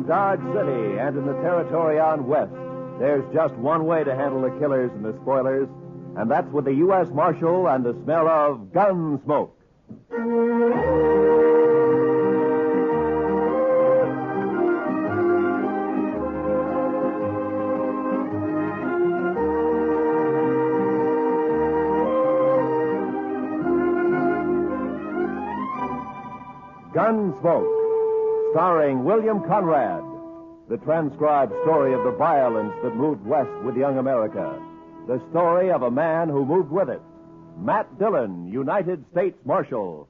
In Dodge City and in the territory on West, there's just one way to handle the killers and the spoilers, and that's with the U.S. Marshal and the smell of Gunsmoke. Gunsmoke, starring William Conrad, the transcribed story of the violence that moved west with young America, the story of a man who moved with it, Matt Dillon, United States Marshal.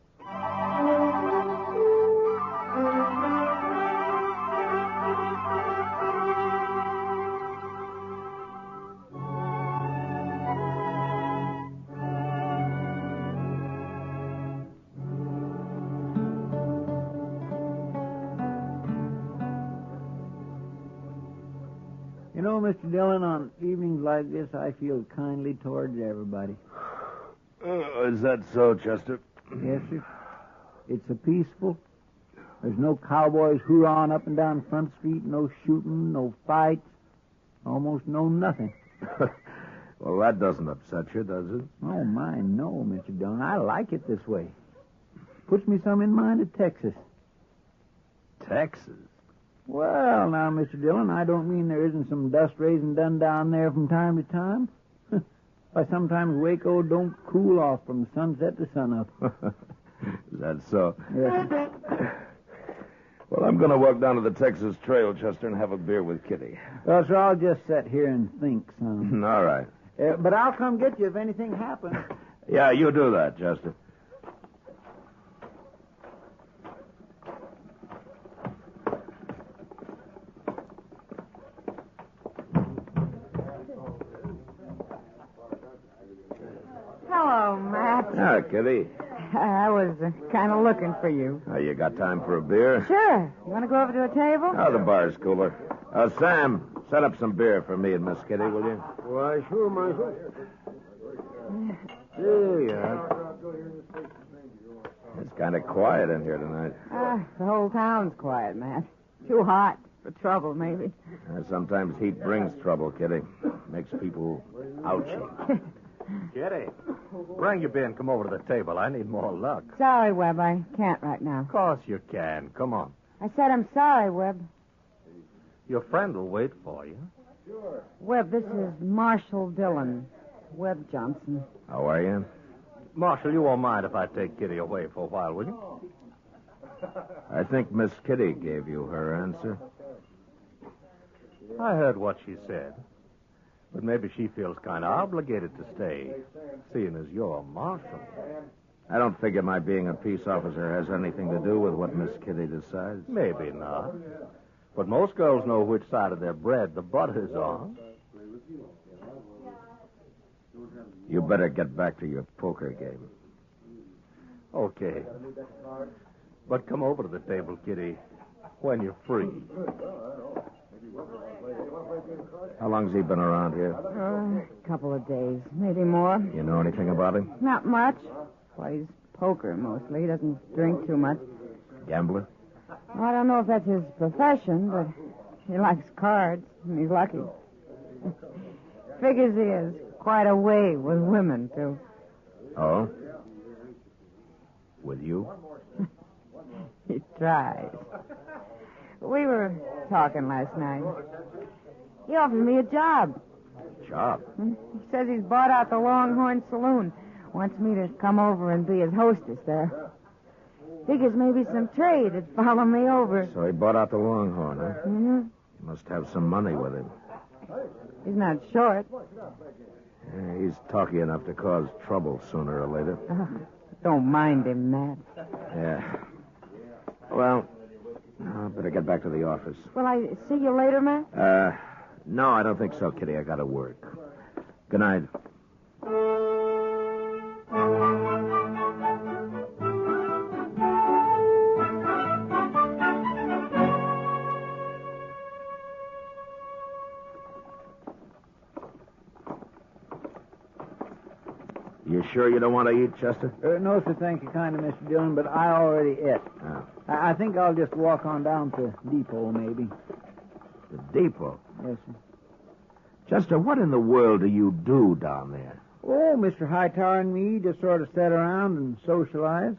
You know, Mr. Dillon, on evenings like this, I feel kindly towards everybody. Is that so, Chester? Yes, sir. It's a peaceful. There's no cowboys hoorahing up and down Front Street, no shooting, no fights, almost no nothing. Well, that doesn't upset you, does it? Oh, my, no, Mr. Dillon. I like it this way. Puts me some in mind of Texas. Texas? Well, now, Mr. Dillon, I don't mean there isn't some dust raising done down there from time to time. Why, sometimes Waco don't cool off from sunset to sunup. Is that so? Yes. Well, I'm going to walk down to the Texas Trail, Chester, and have a beer with Kitty. Well, sir, I'll just sit here and think some. All right. But I'll come get you if anything happens. Yeah, you do that, Chester. Hello, Matt. Ah, Kitty. I was kind of looking for you. You got time for a beer? Sure. You want to go over to a table? Oh, the bar's cooler. Sam, set up some beer for me and Miss Kitty, will you? Why, sure, Marshal. There you are. It's kind of quiet in here tonight. The whole town's quiet, Matt. Too hot for trouble, maybe. Sometimes heat brings trouble, Kitty. Makes people ouchy. Kitty, bring your beer and come over to the table. I need more luck. Sorry, Webb. I can't right now. Of course you can. Come on. I said I'm sorry, Webb. Your friend will wait for you. Webb, this is Marshal Dillon. Webb Johnson. How are you? Marshal, you won't mind if I take Kitty away for a while, will you? I think Miss Kitty gave you her answer. I heard what she said. But maybe she feels kind of obligated to stay, seeing as you're a marshal. I don't figure my being a peace officer has anything to do with what Miss Kitty decides. Maybe not. But most girls know which side of their bread the butter's on. You better get back to your poker game. Okay. But come over to the table, Kitty, when you're free. How long's he been around here? A couple of days, maybe more. You know anything about him? Not much. Plays poker mostly. He doesn't drink too much. Gambler? Well, I don't know if that's his profession, but he likes cards, and he's lucky. Figures he has quite a way with women, too. Oh? With you? He tries. We were talking last night. He offered me a job. Job? He says he's bought out the Longhorn Saloon. Wants me to come over and be his hostess there. Figures maybe some trade would follow me over. So he bought out the Longhorn, huh? Mm-hmm. He must have some money with him. He's not short. Yeah, he's talky enough to cause trouble sooner or later. Don't mind him, Matt. Yeah. Well, I better get back to the office. Will I see you later, Matt? No, I don't think so, Kitty. I gotta work. Good night. You sure you don't want to eat, Chester? No, sir, thank you kindly, Mr. Dillon, but I already ate. Oh. I think I'll just walk on down to depot, maybe. The depot? Yes, sir. Chester, what in the world do you do down there? Oh, Mr. Hightower and me just sort of sit around and socialize.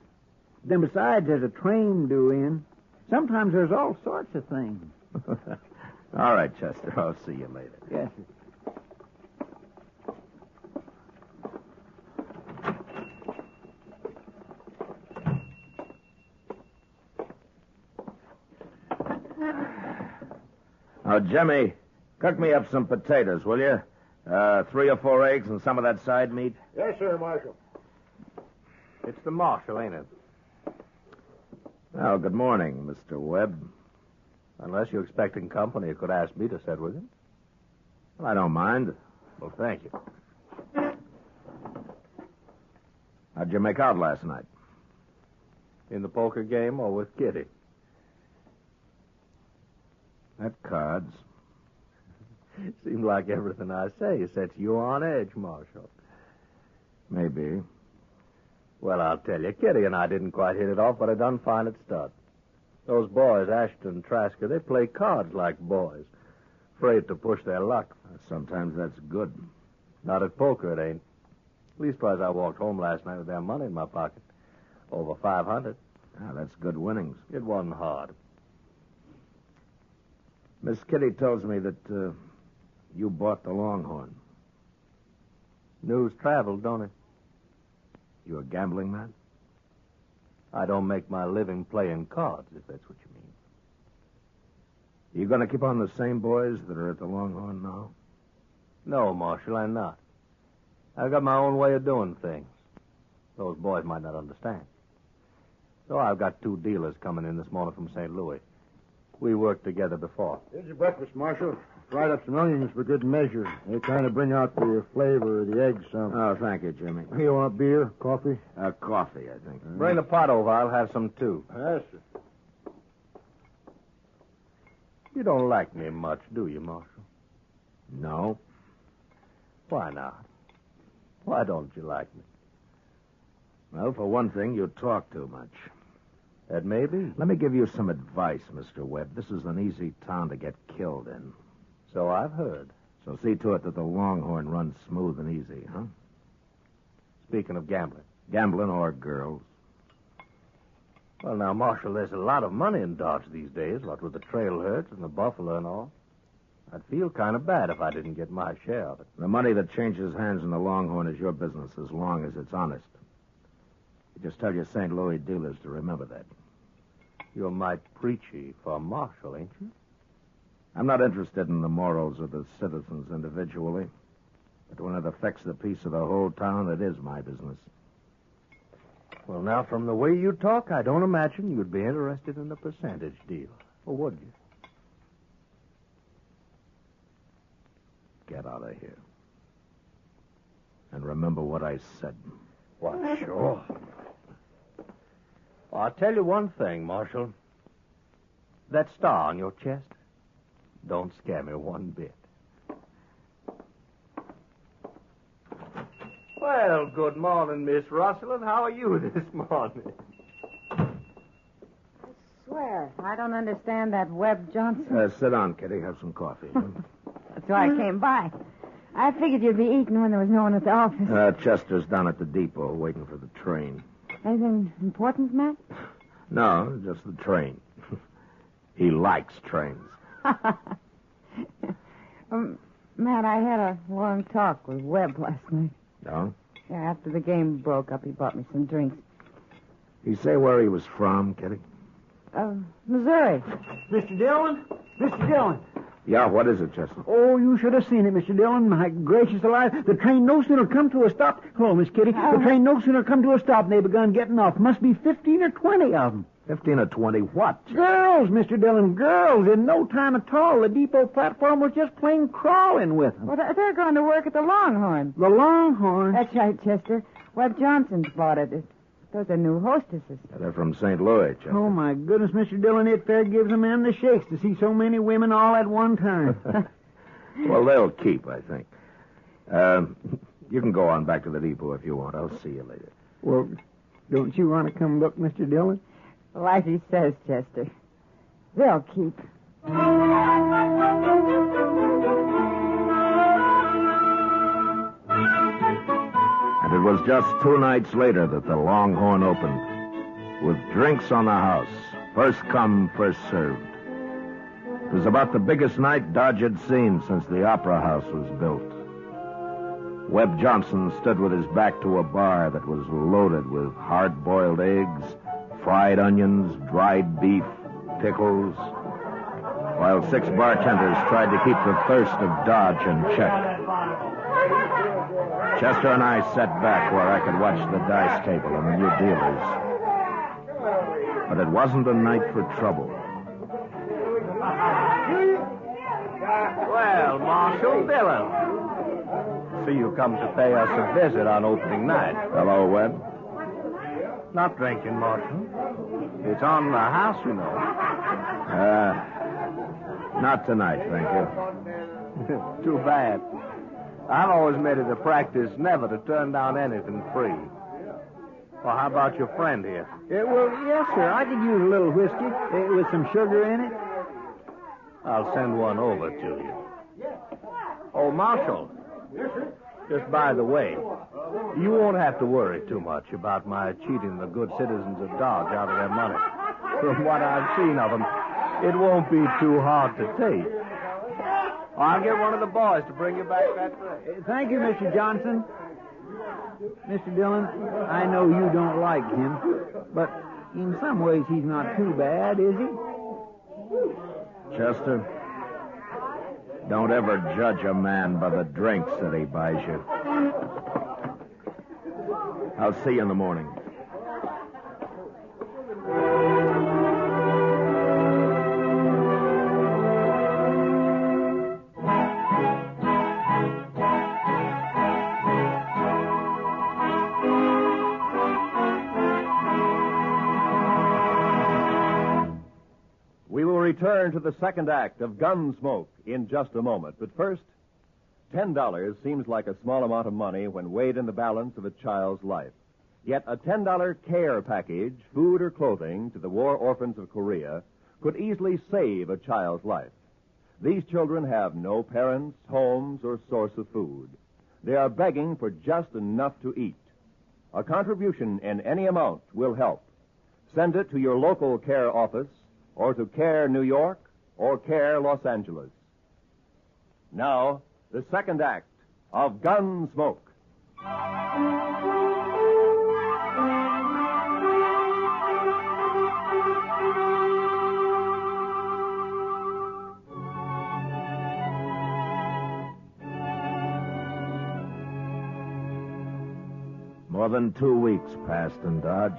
Then besides, there's a train due in. Sometimes there's all sorts of things. All right, Chester, I'll see you later. Yes, sir. Now, Jimmy, cook me up some potatoes, will you? 3 or 4 eggs and some of that side meat. Yes, sir, Marshal. It's the Marshal, ain't it? Well, good morning, Mr. Webb. Unless you're expecting company, you could ask me to sit with you. Well, I don't mind. Well, thank you. How'd you make out last night? In the poker game or with Kitty? At cards. Seems like everything I say sets you on edge, Marshal. Maybe. Well, I'll tell you, Kitty and I didn't quite hit it off, but I done fine at start. Those boys, Ashton and Trasker, they play cards like boys. Afraid to push their luck. Sometimes that's good. Not at poker, it ain't. Leastwise, I walked home last night with their money in my pocket. Over 500. Ah, that's good winnings. It wasn't hard. Miss Kitty tells me that you bought the Longhorn. News traveled, don't it? You a gambling man? I don't make my living playing cards, if that's what you mean. You going to keep on the same boys that are at the Longhorn now? No, Marshal, I'm not. I've got my own way of doing things. Those boys might not understand. So I've got 2 dealers coming in this morning from St. Louis. We worked together before. Here's your breakfast, Marshal. Fried up some onions for good measure. They kind of bring out the flavor of the eggs some. Oh, thank you, Jimmy. You want beer, coffee? Coffee, I think. Bring the pot over. I'll have some, too. Yes, sir. You don't like me much, do you, Marshal? No. Why not? Why don't you like me? Well, for one thing, you talk too much. That may be. Let me give you some advice, Mr. Webb. This is an easy town to get killed in. So I've heard. So see to it that the Longhorn runs smooth and easy, huh? Speaking of gambling. Gambling or girls. Well, now, Marshal, there's a lot of money in Dodge these days, what with the trail herds and the buffalo and all. I'd feel kind of bad if I didn't get my share of it. The money that changes hands in the Longhorn is your business as long as it's honest. You just tell your St. Louis dealers to remember that. You're mighty preachy for a Marshal, ain't you? I'm not interested in the morals of the citizens individually. But when it affects the peace of the whole town, it is my business. Well, now, from the way you talk, I don't imagine you'd be interested in a percentage deal. Or would you? Get out of here. And remember what I said. Why, sure. Well, I'll tell you one thing, Marshal. That star on your chest don't scare me one bit. Well, good morning, Miss Russell, and how are you this morning? I swear, I don't understand that Webb Johnson. Sit down, Kitty. Have some coffee. That's why I came by. I figured you'd be eating when there was no one at the office. Chester's down at the depot waiting for the train. Anything important, Matt? No, just the train. He likes trains. Matt, I had a long talk with Webb last night. No? Yeah, after the game broke up, he bought me some drinks. He say where he was from, Kitty? Missouri. Mr. Dillon? Mr. Dillon. Yeah, what is it, Chester? Oh, you should have seen it, Mr. Dillon. My gracious alive. The train no sooner come to a stop. Hello, Miss Kitty. The train no sooner come to a stop and they begun getting off. Must be 15 or 20 of them. 15 or 20 what? Girls, Mr. Dillon, girls. In no time at all. The depot platform was just plain crawling with them. Well, they're going to work at the Longhorn. The Longhorn? That's right, Chester. Webb Johnson's bought it. Those are new hostesses. They're from St. Louis, Chester. Oh, my goodness, Mr. Dillon, it fair gives a man the shakes to see so many women all at one time. Well, they'll keep, I think. You can go on back to the depot if you want. I'll see you later. Well, don't you want to come look, Mr. Dillon? Like he says, Chester. They'll keep. And it was just 2 nights later that the Longhorn opened, with drinks on the house, first come, first served. It was about the biggest night Dodge had seen since the Opera House was built. Webb Johnson stood with his back to a bar that was loaded with hard-boiled eggs, fried onions, dried beef, pickles, while 6 bartenders tried to keep the thirst of Dodge in check. Chester and I sat back where I could watch the dice table and the new dealers. But it wasn't a night for trouble. Well, Marshal Dillon. See you come to pay us a visit on opening night. Hello, Webb. Not drinking, Marshal. It's on the house, you know. Not tonight, thank you. Too bad. I've always made it a practice never to turn down anything free. Well, how about your friend here? Well, yes, sir. I could use a little whiskey with some sugar in it. I'll send one over to you. Oh, Marshal. Just by the way, you won't have to worry too much about my cheating the good citizens of Dodge out of their money. From what I've seen of them, it won't be too hard to take. I'll get one of the boys to bring you back that tray. Thank you, Mr. Johnson. Mr. Dillon, I know you don't like him, but in some ways he's not too bad, is he? Chester, don't ever judge a man by the drinks that he buys you. I'll see you in the morning. Return to the second act of Gunsmoke in just a moment. But first, $10 seems like a small amount of money when weighed in the balance of a child's life. Yet a $10 care package, food or clothing, to the war orphans of Korea could easily save a child's life. These children have no parents, homes, or source of food. They are begging for just enough to eat. A contribution in any amount will help. Send it to your local care office, or to Care New York, or Care Los Angeles. Now, the second act of Gunsmoke. More than 2 weeks passed in Dodge,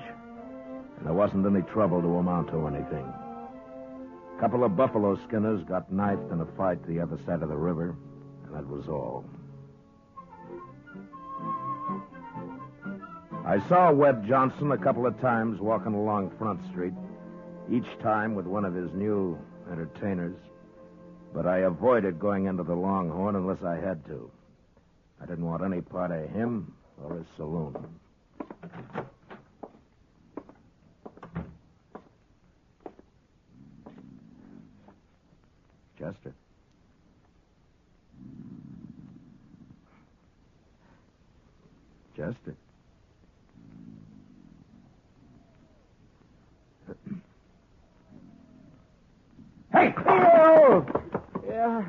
and there wasn't any trouble to amount to anything. A couple of buffalo skinners got knifed in a fight the other side of the river, and that was all. I saw Webb Johnson a couple of times walking along Front Street, each time with one of his new entertainers, but I avoided going into the Longhorn unless I had to. I didn't want any part of him or his saloon. Chester. Chester. Hey! Oh! Yeah.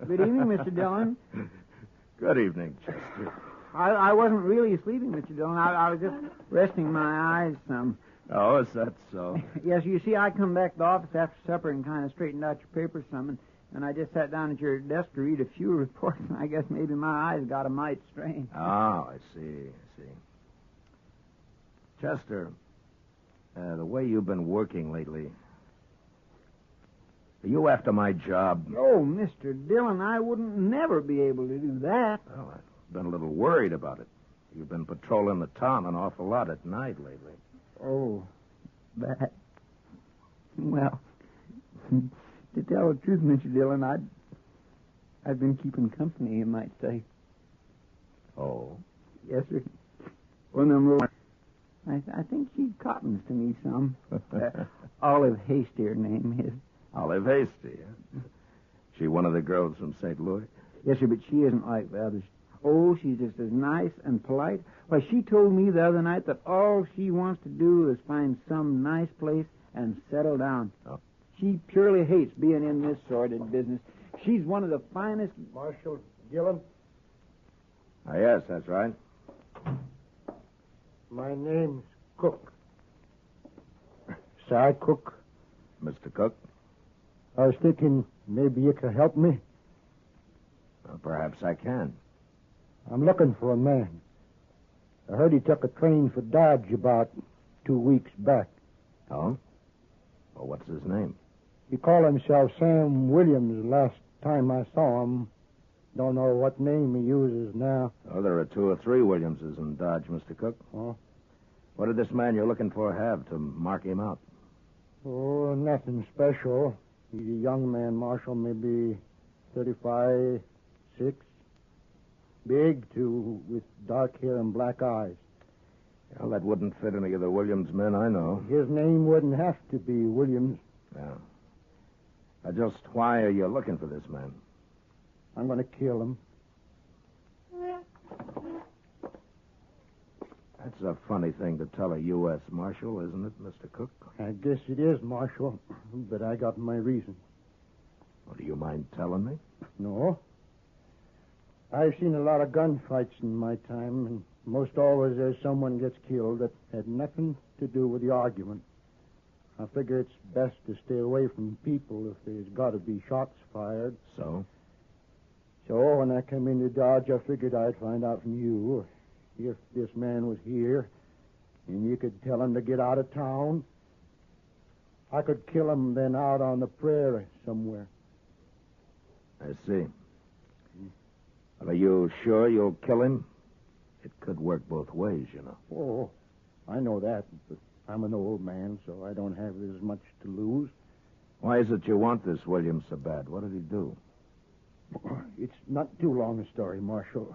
Good evening, Mr. Dillon. Good evening, Chester. I wasn't really sleeping, Mr. Dillon. I was just resting my eyes some. Oh, is that so? Yes, you see, I come back to the office after supper and kind of straightened out your papers some, and I just sat down at your desk to read a few reports, and I guess maybe my eyes got a mite strained. Oh, I see. Chester, the way you've been working lately, are you after my job? Oh, Mr. Dillon, I wouldn't never be able to do that. Well, I've been a little worried about it. You've been patrolling the town an awful lot at night lately. Oh, that. Well, to tell the truth, Mr. Dillon, I've been keeping company, you might say. Oh? Yes, sir. One of them little... I think she cottons to me some. Olive Hasty, her name is. Olive Hasty, huh? She one of the girls from St. Louis? Yes, sir, but she isn't like the others. Oh, she's just as nice and polite. Why, she told me the other night that all she wants to do is find some nice place and settle down. Oh. She purely hates being in this sordid business. She's one of the finest... Marshal Dillon? Yes, that's right. My name's Cook. Sir Cook. Mr. Cook? I was thinking maybe you could help me. Well, perhaps I can. I'm looking for a man. I heard he took a train for Dodge about 2 weeks back. Oh? Well, what's his name? He called himself Sam Williams last time I saw him. Don't know what name he uses now. Oh, there are 2 or 3 Williamses in Dodge, Mr. Cook. Oh? What did this man you're looking for have to mark him out? Oh, nothing special. He's a young man, Marshal, maybe 35, 6. Big, too, with dark hair and black eyes. Well, that wouldn't fit any of the Williams men I know. His name wouldn't have to be Williams. Yeah. Just why are you looking for this man? I'm going to kill him. That's a funny thing to tell a U.S. Marshal, isn't it, Mr. Cook? I guess it is, Marshal, but I got my reasons. Well, do you mind telling me? No. I've seen a lot of gunfights in my time, and most always there's someone gets killed that had nothing to do with the argument. I figure it's best to stay away from people if there's got to be shots fired. So? So when I came into Dodge, I figured I'd find out from you if this man was here, and you could tell him to get out of town. I could kill him then out on the prairie somewhere. I see. Well, are you sure you'll kill him? It could work both ways, you know. Oh, I know that, but I'm an old man, so I don't have as much to lose. Why is it you want this Williams so bad? What did he do? It's not too long a story, Marshal.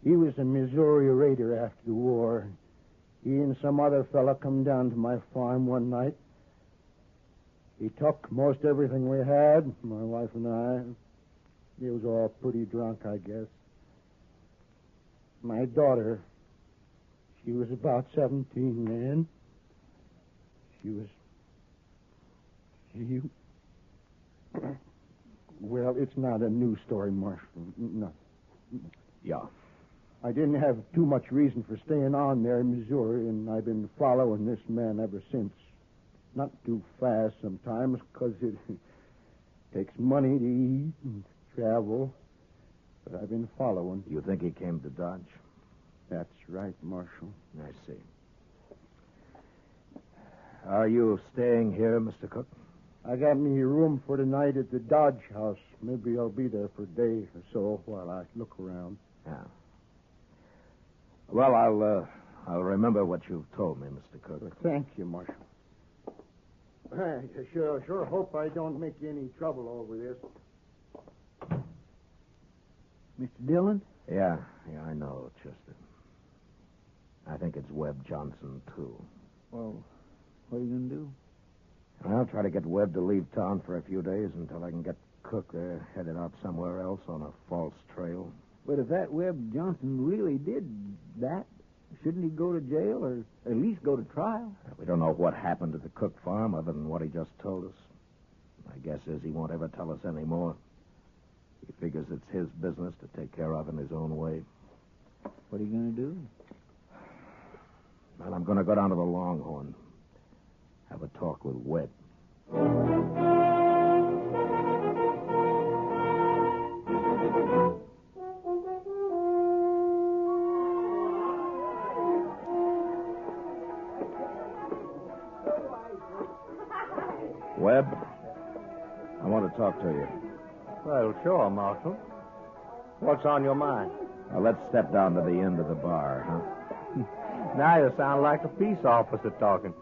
He was a Missouri raider after the war. He and some other fella come down to my farm one night. He took most everything we had, my wife and I. He was all pretty drunk, I guess. My daughter, she was about 17 then. Well, it's not a new story, Marshal. No. Yeah. I didn't have too much reason for staying on there in Missouri, and I've been following this man ever since. Not too fast sometimes, because it takes money to eat and travel. But I've been following. You think he came to Dodge? That's right, Marshal. I see. Are you staying here, Mr. Cook? I got me a room for tonight at the Dodge house. Maybe I'll be there for a day or so while I look around. Yeah. Well, I'll remember what you've told me, Mr. Cook. Well, thank you, Marshal. I sure hope I don't make you any trouble over this. Mr. Dillon? Yeah, I know, Chester. I think it's Webb Johnson, too. Well, what are you going to do? I'll try to get Webb to leave town for a few days until I can get Cook there headed out somewhere else on a false trail. But if that Webb Johnson really did that, shouldn't he go to jail or at least go to trial? We don't know what happened to the Cook farm other than what he just told us. My guess is he won't ever tell us any more. He figures it's his business to take care of in his own way. What are you going to do? Well, I'm going to go down to the Longhorn. Have a talk with Webb. Webb, I want to talk to you. Well, sure, Marshal. What's on your mind? Now, let's step down to the end of the bar, huh? Now you sound like a peace officer talking.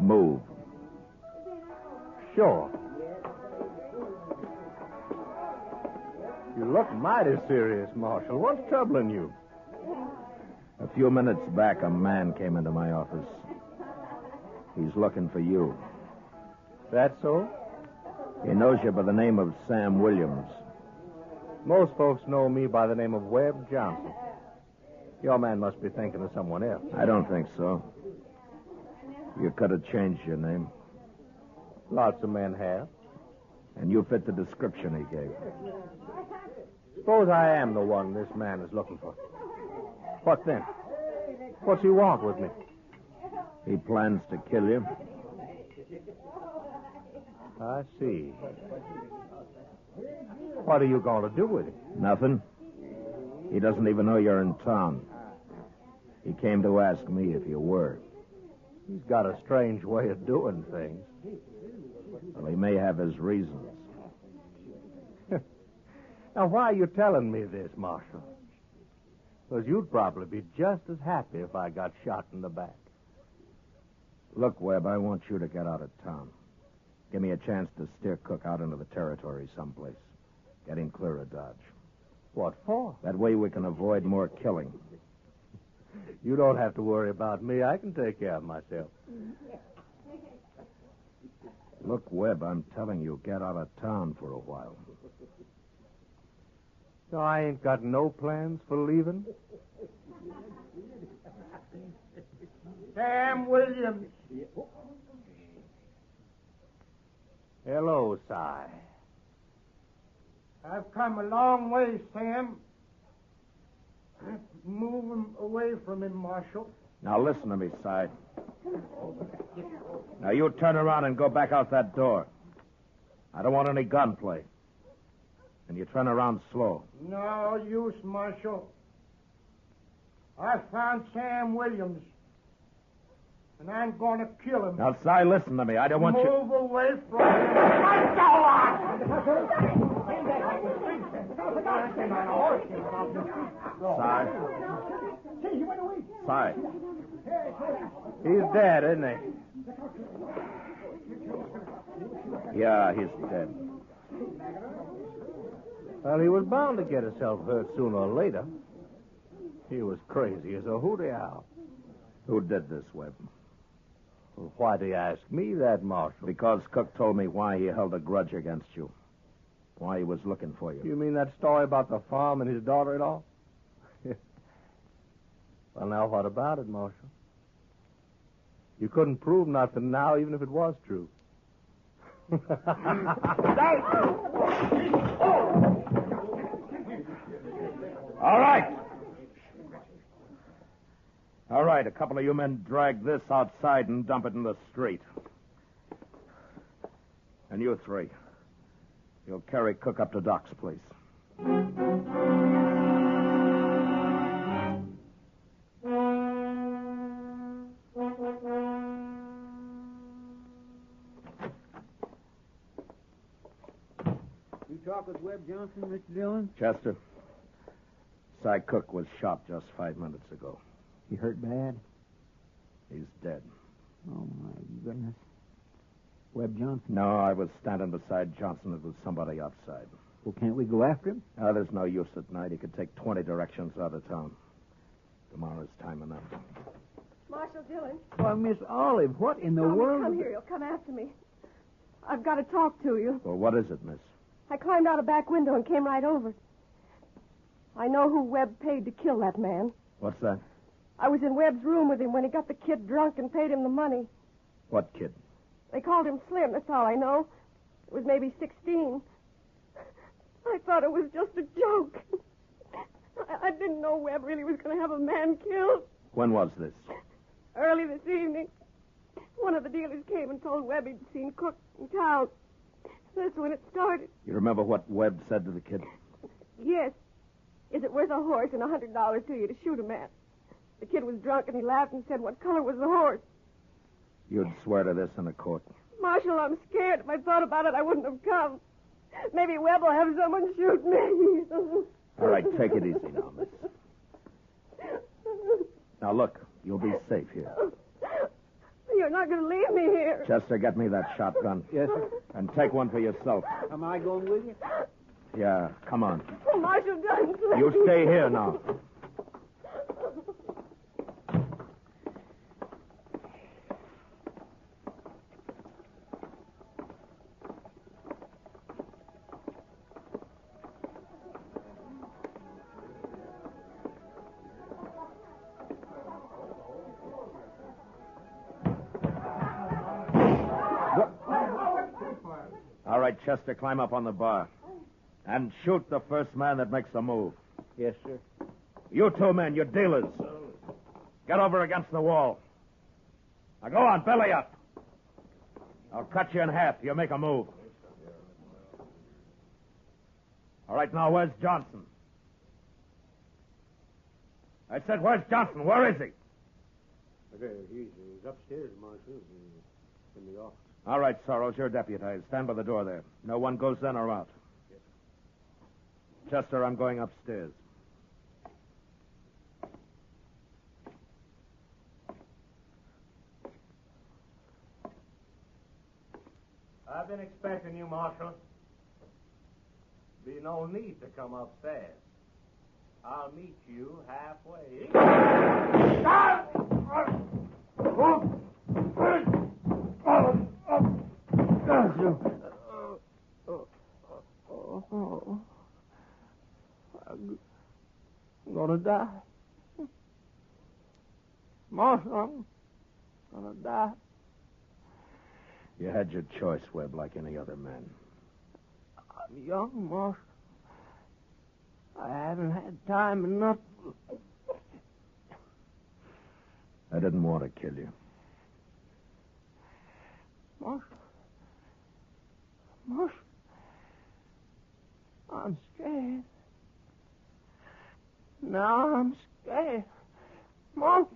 Move. Sure. You look mighty serious, Marshal. What's troubling you? A few minutes back, a man came into my office. He's looking for you. That so? He knows you by the name of Sam Williams. Most folks know me by the name of Webb Johnson. Your man must be thinking of someone else. I don't think so. You could have changed your name. Lots of men have. And you fit the description he gave. Suppose I am the one this man is looking for. What then? What's he want with me? He plans to kill you. I see. What are you going to do with him? Nothing. He doesn't even know you're in town. He came to ask me if you were. He's got a strange way of doing things. Well, he may have his reasons. Now, why are you telling me this, Marshal? Because you'd probably be just as happy if I got shot in the back. Look, Webb, I want you to get out of town. Give me a chance to steer Cook out into the territory someplace. Get him clear of Dodge. What for? That way we can avoid more killing. You don't have to worry about me. I can take care of myself. Look, Webb, I'm telling you, get out of town for a while. So I ain't got no plans for leaving? Sam Williams. Hello, Si. I've come a long way, Sam. Move him away from him, Marshal. Now listen to me, Si. Now you turn around and go back out that door. I don't want any gunplay. And you turn around slow. No use, Marshal. I found Sam Williams. And I'm going to kill him. Now, Si, listen to me. I don't want you... Move away from him. Si. He's dead, isn't he? Yeah, he's dead. Well, he was bound to get himself hurt sooner or later. He was crazy as a hooty owl. Who did this, Webb? Well, why do you ask me that, Marshal? Because Cook told me why he held a grudge against you. Why he was looking for you. You mean that story about the farm and his daughter-in-law? Well, now, what about it, Marshal? You couldn't prove nothing now, even if it was true. All right. All right, a couple of you men drag this outside and dump it in the street. And you three, you'll carry Cook up to Doc's place. You talk with Webb Johnson, Mr. Dillon? Chester, Cy Cook was shot just 5 minutes ago. He hurt bad? He's dead. Oh, my goodness. Webb Johnson? No, I was standing beside Johnson. It was somebody outside. Well, can't we go after him? There's no use at night. He could take 20 directions out of town. Tomorrow's time enough. Marshal Dillon. Why, Miss Olive, what in the world? Come here. You'll come after me. I've got to talk to you. Well, what is it, miss? I climbed out a back window and came right over. I know who Webb paid to kill that man. What's that? I was in Webb's room with him when he got the kid drunk and paid him the money. What kid? They called him Slim, that's all I know. It was maybe 16. I thought it was just a joke. I didn't know Webb really was going to have a man killed. When was this? Early this evening, one of the dealers came and told Webb he'd seen Cook in town. That's when it started. You remember what Webb said to the kid? Yes. Is it worth a horse and $100 to you to shoot a man? The kid was drunk and he laughed and said, what color was the horse? You'd swear to this in a court. Marshal, I'm scared. If I thought about it, I wouldn't have come. Maybe Webb will have someone shoot me. All right, take it easy now, miss. Now, look, you'll be safe here. You're not going to leave me here. Chester, get me that shotgun. Yes, sir. And take one for yourself. Am I going with you? Yeah, come on. Oh, Marshal Dillon, please. You stay here now. All right, Chester, climb up on the bar. And shoot the first man that makes a move. Yes, sir. You two men, you're dealers. Get over against the wall. Now go on, belly up. I'll cut you in half. You make a move. All right, now where's Johnson? I said, where's Johnson? Where is he? He's upstairs, Marshal, in the office. All right, Sorrells, you're deputized. Stand by the door there. No one goes in or out. Chester, I'm going upstairs. I've been expecting you, Marshal. Be no need to come upstairs. I'll meet you halfway. I'm gonna die. Marshal, I'm gonna die. You had your choice, Webb, like any other man. I'm young, Marshal. I haven't had time enough. I didn't want to kill you. Marshal, I'm scared. Now I'm scared. Marshal.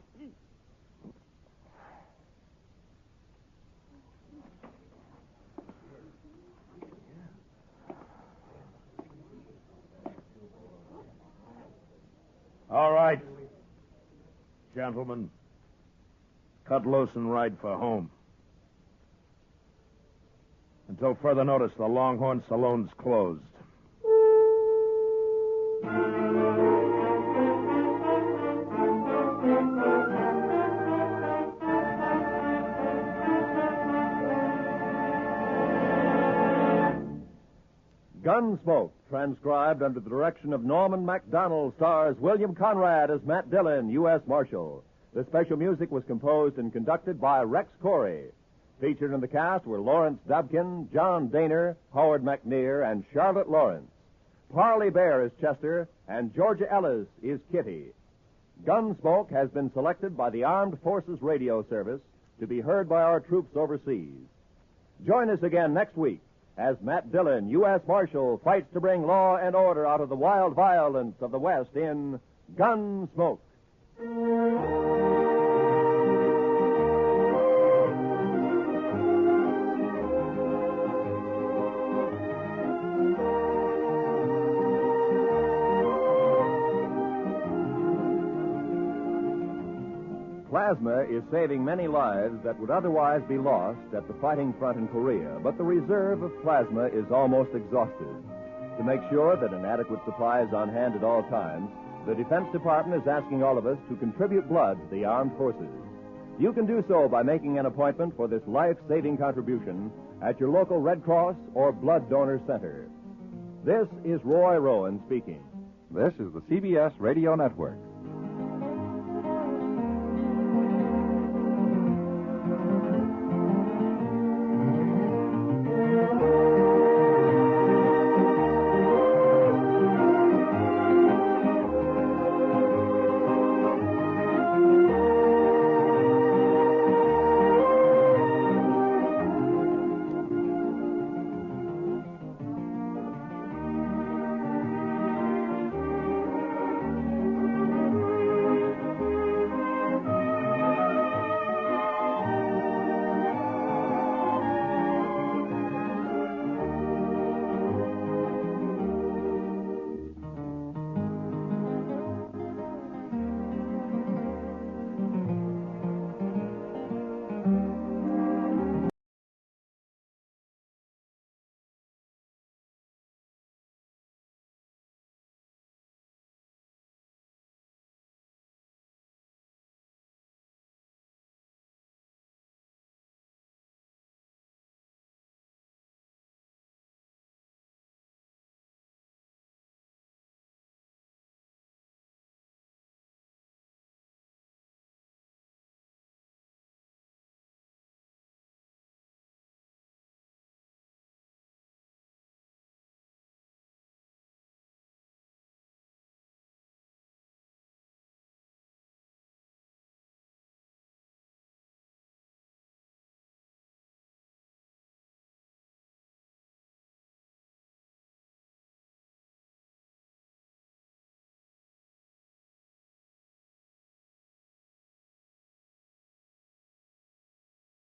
All right. Gentlemen, cut loose and ride for home. Until further notice, the Longhorn Saloon's closed. Gunsmoke, transcribed under the direction of Norman Macdonnell, stars William Conrad as Matt Dillon, U.S. Marshal. The special music was composed and conducted by Rex Corey. Featured in the cast were Lawrence Dobkin, John Daner, Howard McNear, and Charlotte Lawrence. Parley Baer is Chester, and Georgia Ellis is Kitty. Gunsmoke has been selected by the Armed Forces Radio Service to be heard by our troops overseas. Join us again next week as Matt Dillon, U.S. Marshal, fights to bring law and order out of the wild violence of the West in Gunsmoke. Plasma is saving many lives that would otherwise be lost at the fighting front in Korea, but the reserve of plasma is almost exhausted. To make sure that an adequate supply is on hand at all times, the Defense Department is asking all of us to contribute blood to the armed forces. You can do so by making an appointment for this life-saving contribution at your local Red Cross or Blood Donor Center. This is Roy Rowan speaking. This is the CBS Radio Network.